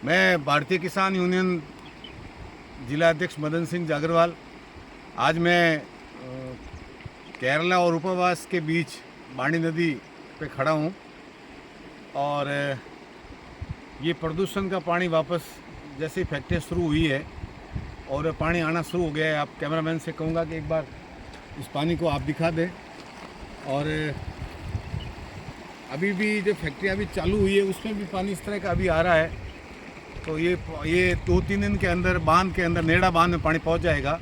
मैं भारतीय किसान यूनियन जिला अध्यक्ष मदन सिंह जागरवाल। आज मैं केरला और उपवास के बीच बाणी नदी पे खड़ा हूँ और ये प्रदूषण का पानी वापस जैसे फैक्ट्री शुरू हुई है और पानी आना शुरू हो गया है। आप कैमरामैन से कहूँगा कि एक बार इस पानी को आप दिखा दें। और अभी भी जो फैक्ट्री अभी चालू हुई है उसमें भी पानी इस तरह का अभी आ रहा है। तो ये 2-3 दिन के अंदर बांध के अंदर नेड़ा बांध में पानी पहुंच जाएगा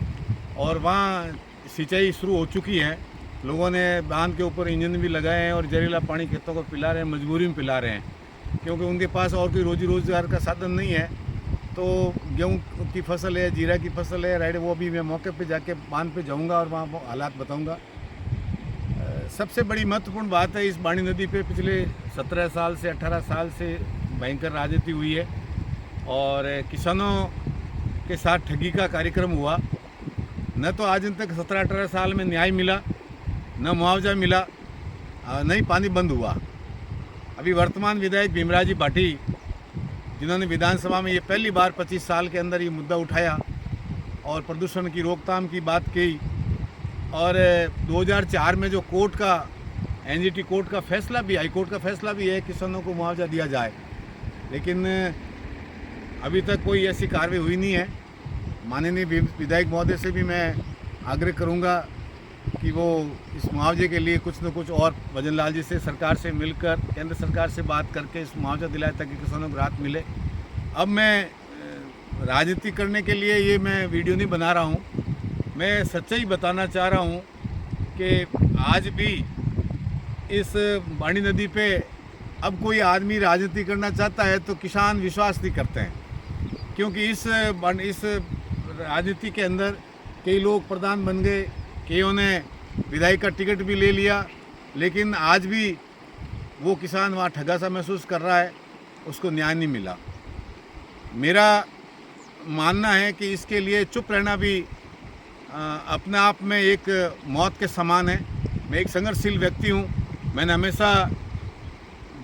और वहाँ सिंचाई शुरू हो चुकी है। लोगों ने बांध के ऊपर इंजन भी लगाए हैं और जहरीला पानी खेतों को पिला रहे हैं, मजबूरी में पिला रहे हैं क्योंकि उनके पास और कोई रोजी रोज़गार का साधन नहीं है। तो गेहूँ की फसल है, जीरा की फसल है, राइट, वो भी मैं मौके पे जाके बांध पे जाऊँगा और वहाँ हालात बताऊँगा। सबसे बड़ी महत्वपूर्ण बात है, इस बाणी नदी पे पिछले 17 साल से 18 साल से भयंकर राजनीति हुई है और किसानों के साथ ठगी का कार्यक्रम हुआ। न तो आज तक 17-18 साल में न्याय मिला, न मुआवजा मिला, न ही पानी बंद हुआ। अभी वर्तमान विधायक भीमराव जी भाटी, जिन्होंने विधानसभा में ये पहली बार 25 साल के अंदर ये मुद्दा उठाया और प्रदूषण की रोकथाम की बात की। और 2004 में जो कोर्ट का एनजीटी कोर्ट का फैसला भी, हाई कोर्ट का फैसला भी है किसानों को मुआवजा दिया जाए, लेकिन अभी तक कोई ऐसी कार्रवाई हुई नहीं है। माननीय विधायक महोदय से भी मैं आग्रह करूंगा कि वो इस मुआवजे के लिए कुछ न कुछ और भजन लाल जी से, सरकार से मिलकर, केंद्र सरकार से बात करके इस मुआवजा दिलाए ताकि किसानों को राहत मिले। अब मैं राजनीति करने के लिए ये मैं वीडियो नहीं बना रहा हूँ, मैं सच्चाई बताना चाह रहा हूँ कि आज भी इस बाणी नदी पे अब कोई आदमी राजनीति करना चाहता है तो किसान विश्वास नहीं करते हैं, क्योंकि इस राजनीति के अंदर कई लोग प्रधान बन गए, कईयों ने विधायक का टिकट भी ले लिया, लेकिन आज भी वो किसान वहाँ ठगा सा महसूस कर रहा है, उसको न्याय नहीं मिला। मेरा मानना है कि इसके लिए चुप रहना भी अपने आप में एक मौत के समान है। मैं एक संघर्षशील व्यक्ति हूँ, मैंने हमेशा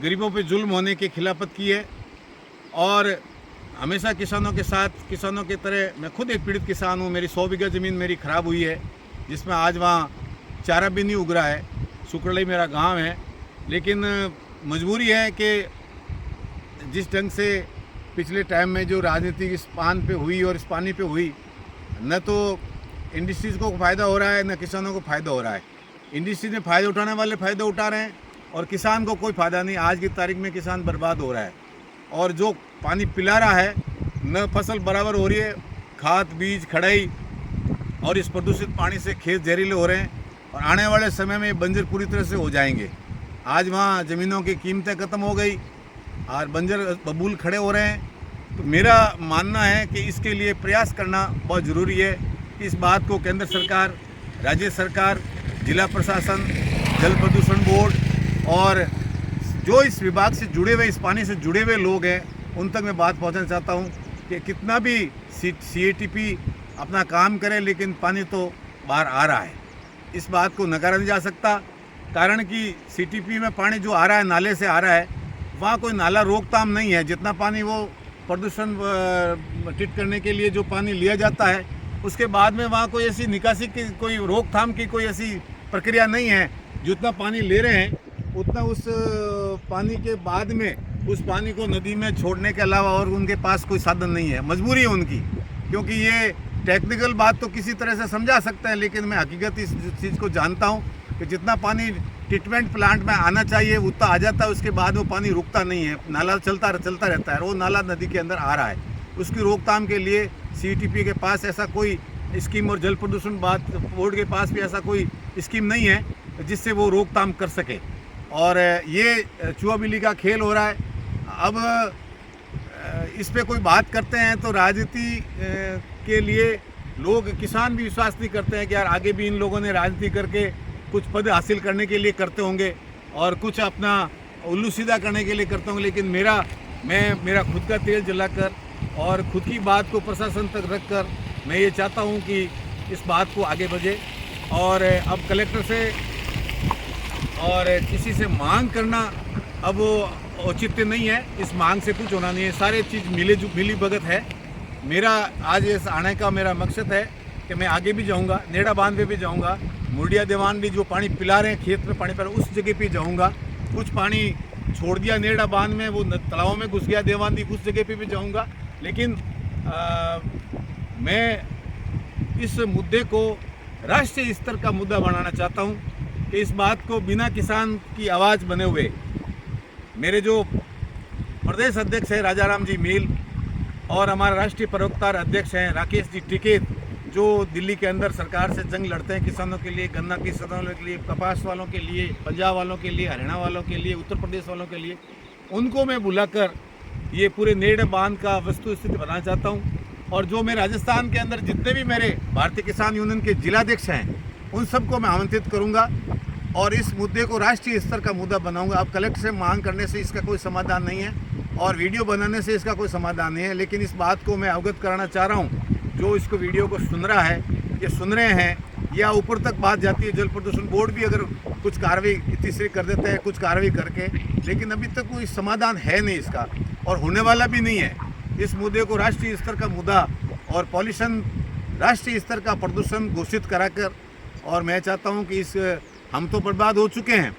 गरीबों पे जुल्म होने की खिलाफत की है और हमेशा किसानों के साथ, किसानों की तरह मैं खुद एक पीड़ित किसान हूँ। मेरी 100 बीघा ज़मीन मेरी ख़राब हुई है, जिसमें आज वहाँ चारा भी नहीं उग रहा है। सुकरलई मेरा गांव है, लेकिन मजबूरी है कि जिस ढंग से पिछले टाइम में जो राजनीति इस पान पे हुई और इस पानी पे हुई, न तो इंडस्ट्रीज़ को फ़ायदा हो रहा है न किसानों को फ़ायदा हो रहा है। इंडस्ट्री में फ़ायदा उठाने वाले फ़ायदा उठा रहे हैं और किसान को कोई फ़ायदा नहीं। आज की तारीख में किसान बर्बाद हो रहा है और जो पानी पिला रहा है न फसल बराबर हो रही है, खाद बीज खड़ाई, और इस प्रदूषित पानी से खेत जहरीले हो रहे हैं और आने वाले समय में बंजर पूरी तरह से हो जाएंगे। आज वहाँ ज़मीनों की कीमतें ख़त्म हो गई और बंजर बबूल खड़े हो रहे हैं। तो मेरा मानना है कि इसके लिए प्रयास करना बहुत ज़रूरी है कि इस बात को केंद्र सरकार, राज्य सरकार, जिला प्रशासन, जल प्रदूषण बोर्ड और जो इस विभाग से जुड़े हुए, इस पानी से जुड़े हुए लोग हैं, उन तक मैं बात पहुंचाना चाहता हूं कि कितना भी सीएटीपी अपना काम करे, लेकिन पानी तो बाहर आ रहा है। इस बात को नकारा नहीं जा सकता, कारण कि सीटीपी में पानी जो आ रहा है, नाले से आ रहा है, वहाँ कोई नाला रोकथाम नहीं है। जितना पानी वो प्रदूषण ट्रीट करने के लिए जो पानी लिया जाता है, उसके बाद में वहाँ कोई ऐसी निकासी की, कोई रोकथाम की कोई ऐसी प्रक्रिया नहीं है। जितना पानी ले रहे हैं उतना उस पानी के बाद में उस पानी को नदी में छोड़ने के अलावा और उनके पास कोई साधन नहीं है। मजबूरी है उनकी, क्योंकि ये टेक्निकल बात तो किसी तरह से समझा सकते हैं, लेकिन मैं हकीकत इस चीज़ को जानता हूँ कि जितना पानी ट्रीटमेंट प्लांट में आना चाहिए उतना आ जाता है, उसके बाद वो पानी रुकता नहीं है, नाला चलता रहता है। वो नाला नदी के अंदर आ रहा है, उसकी रोकथाम के लिए सीटीपी के पास ऐसा कोई स्कीम और जल प्रदूषण बोर्ड के पास भी ऐसा कोई स्कीम नहीं है जिससे वो रोकथाम कर सके। और ये चूहा बिल्ली का खेल हो रहा है। अब इस पे कोई बात करते हैं तो राजनीति के लिए लोग, किसान भी विश्वास नहीं करते हैं कि यार आगे भी इन लोगों ने राजनीति करके कुछ पद हासिल करने के लिए करते होंगे और कुछ अपना उल्लू सीधा करने के लिए करते होंगे। लेकिन मेरा खुद का तेल जलाकर और खुद की बात को प्रशासन तक रखकर मैं ये चाहता हूँ कि इस बात को आगे बढ़े। और अब कलेक्टर से और किसी से मांग करना अब औचित्य नहीं है, इस मांग से कुछ होना नहीं है, सारे चीज़ मिली भगत है। मेरा आज इस आने का मेरा मकसद है कि मैं आगे भी जाऊंगा, नेड़ा बांध पे भी जाऊंगा, मुर्डिया देवानडी जो पानी पिला रहे हैं खेत में पानी पर उस जगह पे जाऊंगा। कुछ पानी छोड़ दिया नेड़ा बांध में, वो तालाबों में घुस गया देवानडी, उस जगह पे भी जाऊंगा। लेकिन मैं इस मुद्दे को राष्ट्रीय स्तर का मुद्दा बनाना चाहता हूं कि इस बात को बिना किसान की आवाज़ बने हुए मेरे जो प्रदेश अध्यक्ष है राजाराम जी मील और हमारे राष्ट्रीय प्रवक्ता अध्यक्ष हैं राकेश जी टिकेत, जो दिल्ली के अंदर सरकार से जंग लड़ते हैं किसानों के लिए, गन्ना किसानों के लिए, कपास वालों के लिए, पंजाब वालों के लिए, हरियाणा वालों के लिए, उत्तर प्रदेश वालों के लिए, उनको मैं बुलाकर ये पूरे नेड़ बांध का वस्तु स्थिति बनाना चाहता हूँ। और जो मैं राजस्थान के अंदर जितने भी मेरे भारतीय किसान यूनियन के जिलाध्यक्ष हैं उन सबको मैं आमंत्रित करूँगा और इस मुद्दे को राष्ट्रीय स्तर का मुद्दा बनाऊंगा। अब कलेक्टर से मांग करने से इसका कोई समाधान नहीं है और वीडियो बनाने से इसका कोई समाधान नहीं है, लेकिन इस बात को मैं अवगत कराना चाह रहा हूँ। जो इसको वीडियो को सुन रहा है, ये सुन रहे हैं या ऊपर तक बात जाती है, जल प्रदूषण बोर्ड भी अगर कुछ कार्रवाई तीसरी कर देते हैं कुछ कार्रवाई करके, लेकिन अभी तक कोई समाधान है नहीं इसका और होने वाला भी नहीं है। इस मुद्दे को राष्ट्रीय स्तर का मुद्दा और पॉल्यूशन राष्ट्रीय स्तर का प्रदूषण घोषित कराकर, और मैं चाहता हूँ कि इस हम तो बर्बाद हो चुके हैं,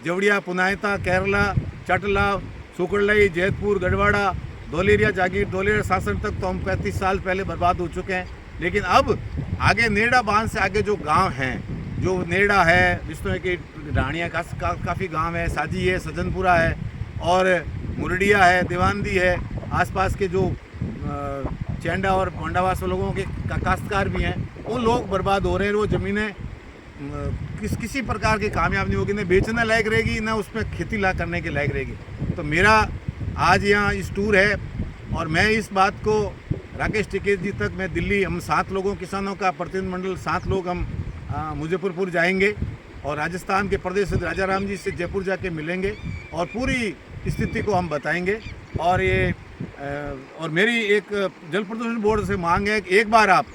जवड़िया, पुनायता, केरला, चटला, सुकड़लई, जैतपुर, गढ़वाड़ा, धौलेरिया जागीर, धौलेरिया शासन तक तो हम 35 साल पहले बर्बाद हो चुके हैं। लेकिन अब आगे नेड़ा बांध से आगे जो गांव हैं, जो नेड़ा है जिसमें कि रानिया काफ़ी गांव है, साजी है, सज्जनपुरा है और मुरडिया है, देवानदी है, आसपास के जो चेंडा और मंडावास लोगों के काश्तकार भी हैं, वो लोग बर्बाद हो रहे हैं। वो ज़मीनें किसी प्रकार की कामयाब नहीं होगी, न बेचने लायक रहेगी न उसमें खेती ला करने के लायक रहेगी। तो मेरा आज यहाँ इस टूर है और मैं इस बात को राकेश टिकेत जी तक, मैं दिल्ली, हम 7 लोगों किसानों का प्रतिनिधिमंडल 7 लोग हम मुजफ्फरपुर जाएंगे और राजस्थान के प्रदेश राजाराम जी से जयपुर जाके मिलेंगे और पूरी स्थिति को हम बताएंगे। और ये और मेरी एक जल प्रदूषण बोर्ड से मांग है कि एक बार आप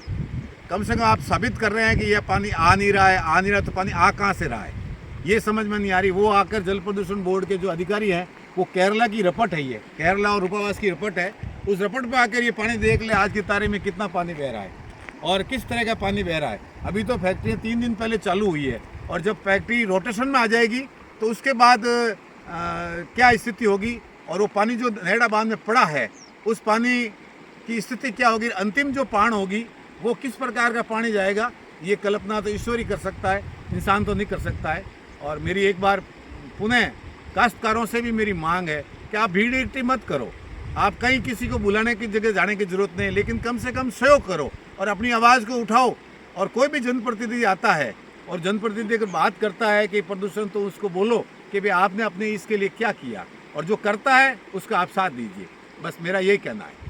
कम से कम आप साबित कर रहे हैं कि यह पानी आ नहीं रहा है, तो पानी आ कहाँ से रहा है, ये समझ में नहीं आ रही। वो आकर जल प्रदूषण बोर्ड के जो अधिकारी हैं, वो केरला की रिपोर्ट है, ये केरला और रूपावास की रिपोर्ट है, उस रिपोर्ट पे आकर ये पानी देख ले आज की तारीख में कितना पानी बह रहा है और किस तरह का पानी बह रहा है। अभी तो फैक्ट्रियाँ 3 दिन पहले चालू हुई है और जब फैक्ट्री रोटेशन में आ जाएगी तो उसके बाद क्या स्थिति होगी और वो पानी जो नेड़ा बांध में पड़ा है उस पानी की स्थिति क्या होगी, अंतिम जो पान होगी वो किस प्रकार का पानी जाएगा, ये कल्पना तो ईश्वर ही कर सकता है, इंसान तो नहीं कर सकता है। और मेरी एक बार पुनः काश्तकारों से भी मेरी मांग है कि आप भीड़ इकट्ठी मत करो, आप कहीं किसी को बुलाने की जगह जाने की जरूरत नहीं, लेकिन कम से कम सहयोग करो और अपनी आवाज़ को उठाओ। और कोई भी जनप्रतिनिधि आता है और जनप्रतिनिधि अगर बात करता है कि प्रदूषण, तो उसको बोलो कि भाई आपने अपने इसके लिए क्या किया, और जो करता है उसका आप साथ दीजिए। बस मेरा यही कहना है।